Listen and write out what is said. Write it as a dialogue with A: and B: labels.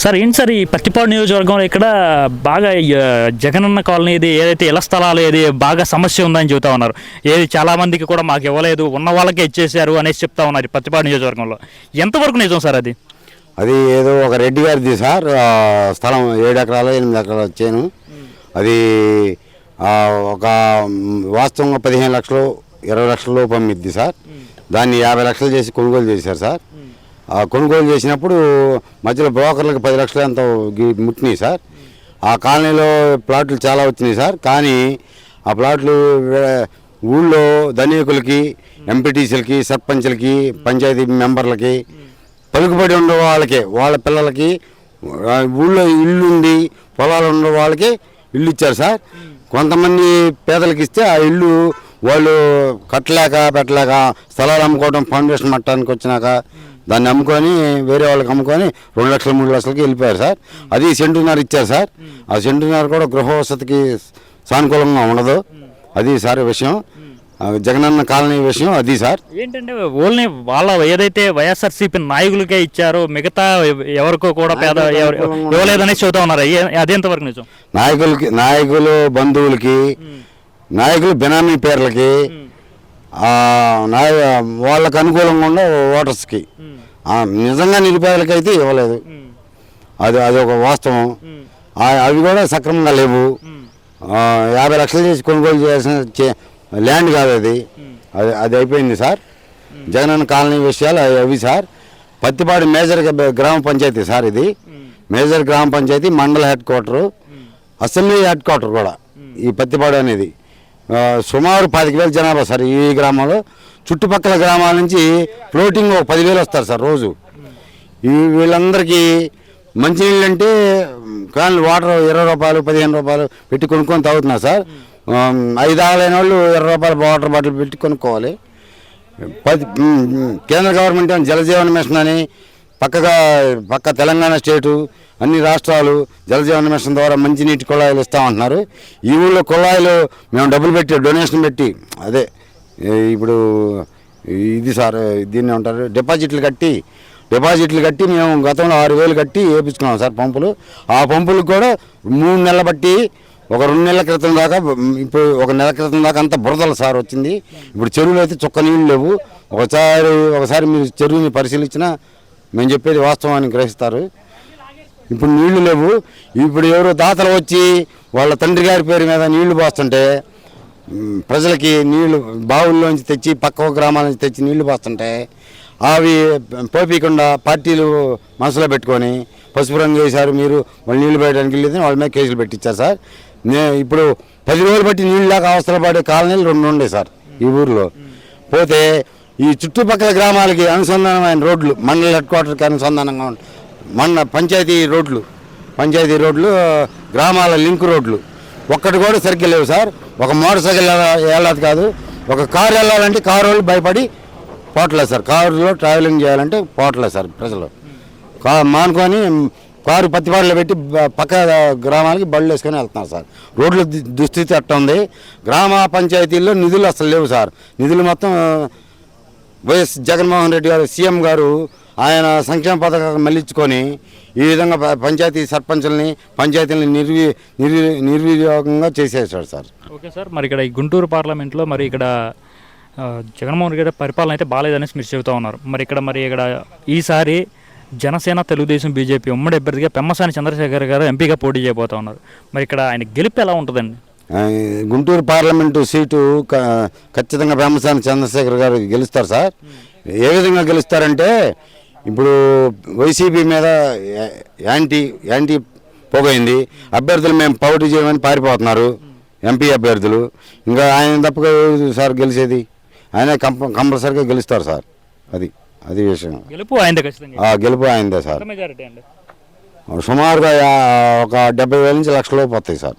A: Sir ఏంటి sir ఈ పత్తిపాడు నియోజకవర్గంలో ఇక్కడ బాగా జగనన్న కాలనీ ఇది ఏదైతే ఇళ్ల స్థలాలు ఏది బాగా సమస్య ఉందని చెబుతా ఉన్నారు. ఏది చాలామందికి కూడా మాకు ఇవ్వలేదు, ఉన్న వాళ్ళకే ఇచ్చేసారు అనేసి చెప్తా ఉన్నారు ఈ పత్తిపాడు నియోజకవర్గంలో. ఎంతవరకు నిజం సార్ అది?
B: అది ఏదో ఒక రెడ్డి గారిది సార్, స్థలం 7 ఎకరాలు 8 ఎకరాలు వచ్చాను. అది ఒక వాస్తవంగా 15 లక్షలు 20 లక్షల లోపు అమ్మిద్ది సార్. దాన్ని 50 లక్షలు చేసి కొనుగోలు చేశారు సార్. కొనుగోలు చేసినప్పుడు మధ్యలో బ్రోకర్లకు 10 లక్షలు ఎంత ముట్టినాయి సార్. ఆ కాలనీలో ప్లాట్లు చాలా వచ్చినాయి సార్. కానీ ఆ ప్లాట్లు ఊళ్ళో ధనికులకి, ఎంపీటీసీలకి, సర్పంచ్లకి, పంచాయతీ మెంబర్లకి, పలుకుబడి ఉండే వాళ్ళకి, వాళ్ళ పిల్లలకి, ఊళ్ళో ఇల్లుండి పొలాలు ఉండే వాళ్ళకి ఇల్లు ఇచ్చారు సార్. కొంతమంది పేదలకు ఇస్తే ఆ ఇల్లు వాళ్ళు కట్టలేక పెట్టలేక స్థలాలు అమ్ముకోవడం, ఫౌండేషన్ మట్టానికి వచ్చినాక దాన్ని అమ్ముకొని వేరే వాళ్ళకి అమ్ముకొని 2 లక్షలు 3 లక్షలకి వెళ్ళిపోయారు సార్. అది సెంటున్నర ఇచ్చారు సార్. ఆ సెంటున్నర కూడా గృహ వసతికి సానుకూలంగా ఉండదు. అది సార్ విషయం, జగనన్న కాలనీ విషయం అది సార్.
A: ఏంటంటే ఓన్లీ వాళ్ళ ఏదైతే వైఎస్ఆర్సీపీ నాయకులకే ఇచ్చారో మిగతా ఎవరికో కూడా పేద ఇవ్వలేదనేసి చెబుతా ఉన్నారు. అదేంతవరకు నిజం?
B: నాయకులు బంధువులకి, నాయకులు బినామీ పేర్లకి, వాళ్ళకు అనుకూలంగా ఉండే ఓటర్స్కి, నిజంగా నిరుపేదలకి అయితే ఇవ్వలేదు. అది ఒక వాస్తవం. అవి కూడా సక్రమంగా లేవు. 50 లక్షలు చేసి కొనుగోలు చేయాల్సిన ల్యాండ్ కాదు అది. అది అయిపోయింది సార్. జగనన్న కాలనీ విషయాలు అవి సార్. పత్తిపాడు మేజర్ గ్రామ పంచాయతీ సార్. ఇది మేజర్ గ్రామ పంచాయతీ, మండల head quarter, assembly head quarter కూడా ఈ పత్తిపాడు అనేది. సుమారు 25,000 జనాభా సార్ ఈ గ్రామంలో. చుట్టుపక్కల గ్రామాల నుంచి ఫ్లోటింగ్ 10,000 వస్తారు సార్ రోజు. వీళ్ళందరికీ మంచినీళ్ళు అంటే కానీ వాటర్ 20 రూపాయలు 15 రూపాయలు పెట్టి కొనుక్కొని తాగుతున్నారు సార్. 5 ఆగలేని వాళ్ళు 20 రూపాయల వాటర్ బాటిల్ పెట్టి కొనుక్కోవాలి. కేంద్ర గవర్నమెంట్ జలజీవన మిషన్ అని పక్క తెలంగాణ స్టేటు, అన్ని రాష్ట్రాలు జలజీవన మిషన్ ద్వారా మంచినీటి కుళాయిలు ఇస్తామంటున్నారు. ఈ ఊళ్ళో కుళాయిలు మేము డబ్బులు పెట్టి డొనేషన్ పెట్టి, అదే ఇప్పుడు ఇది సార్, దీన్ని ఉంటారు డిపాజిట్లు కట్టి మేము గతంలో 6,000 కట్టి వేయించుకున్నాం సార్ పంపులు. ఆ పంపులకు కూడా 3 నెలలు బట్టి ఒక 2 నెలల క్రితం దాకా, ఇప్పుడు 1 నెల క్రితం దాకా అంతా బురదలు సార్ వచ్చింది. ఇప్పుడు చెరువులు అయితే చుక్క నీళ్ళు లేవు. ఒకసారి మీరు చెరువుని పరిశీలించినా మేము చెప్పేది వాస్తవాన్ని గ్రహిస్తారు. ఇప్పుడు నీళ్లు లేవు. ఇప్పుడు ఎవరో దాతలు వచ్చి వాళ్ళ తండ్రి గారి పేరు మీద నీళ్లు పోస్తుంటే, ప్రజలకి నీళ్లు బావుల్లోంచి తెచ్చి పక్క గ్రామాల నుంచి తెచ్చి నీళ్లు పోస్తుంటే అవి పోపీకుండా పార్టీలు మనసులో పెట్టుకొని పసుపు రంగు వేశారు, మీరు వాళ్ళు నీళ్లు పెట్టడానికి వెళ్ళేదని వాళ్ళ మీద కేసులు పెట్టించారు సార్. ఇప్పుడు 10 రోజులు బట్టి నీళ్ళు లేక అవసరం పడే కాలనీలు 2 ఉండే సార్ ఈ ఊరిలో. పోతే ఈ చుట్టుపక్కల గ్రామాలకి అనుసంధానమైన రోడ్లు, మండల హెడ్ క్వార్టర్కి అనుసంధానంగా పంచాయతీ రోడ్లు, గ్రామాల లింక్ రోడ్లు ఒక్కటి కూడా సరిగ్గా లేవు సార్. ఒక మోటార్ సైకిల్ వెళ్ళాలి కాదు, ఒక కారు వెళ్ళాలంటే కారు వాళ్ళు భయపడి పోవట్లేదు సార్. కారులో ట్రావెలింగ్ చేయాలంటే పోవట్లేదు సార్. ప్రజలు మానుకొని కారు పత్తిపాడులో పెట్టి పక్క గ్రామాలకి బళ్ళు వేసుకొని వెళ్తున్నారు సార్. రోడ్ల దుస్థితి అట్ట ఉంది. గ్రామ పంచాయతీల్లో నిధులు అసలు లేవు సార్. నిధులు మొత్తం వైఎస్ జగన్మోహన్ రెడ్డి గారు, సీఎం గారు ఆయన సంక్షేమ పథకాలు మళ్ళించుకొని ఈ విధంగా పంచాయతీ సర్పంచుల్ని, పంచాయతీలని నిర్వినియోగంగా చేసేసాడు సార్.
A: ఓకే సార్, మరి ఇక్కడ ఈ గుంటూరు పార్లమెంట్లో మరి ఇక్కడ జగన్మోహన్ రెడ్డి పరిపాలన అయితే బాగాలేదనేసి మీరు చెబుతూ ఉన్నారు. మరి ఇక్కడ ఈసారి జనసేన, తెలుగుదేశం, బీజేపీ ఉమ్మడి అభ్యర్థిగా పెమ్మసాని చంద్రశేఖర్ గారు ఎంపీగా పోటీ చేయబోతూ ఉన్నారు. మరి ఇక్కడ ఆయన గెలుపు ఎలా ఉంటుందండి?
B: గుంటూరు పార్లమెంటు సీటు ఖచ్చితంగా పెమ్మసాని చంద్రశేఖర్ గారు గెలుస్తారు సార్. ఏ విధంగా గెలుస్తారంటే, ఇప్పుడు వైసీపీ మీద యాంటీ పోగైంది. అభ్యర్థులు మేము పోటీ చేయమని పారిపోతున్నారు ఎంపీ అభ్యర్థులు. ఇంకా ఆయన తప్పగా సార్ గెలిచేది, ఆయన కంపల్సరీగా గెలుస్తారు సార్. అది విషయం.
A: గెలుపు ఆయనదే ఖచ్చితంగా.
B: గెలుపు ఆయనదే సార్. సుమారుగా ఒక 70,000 నుంచి 1,00,000 లోపు వస్తాయి సార్.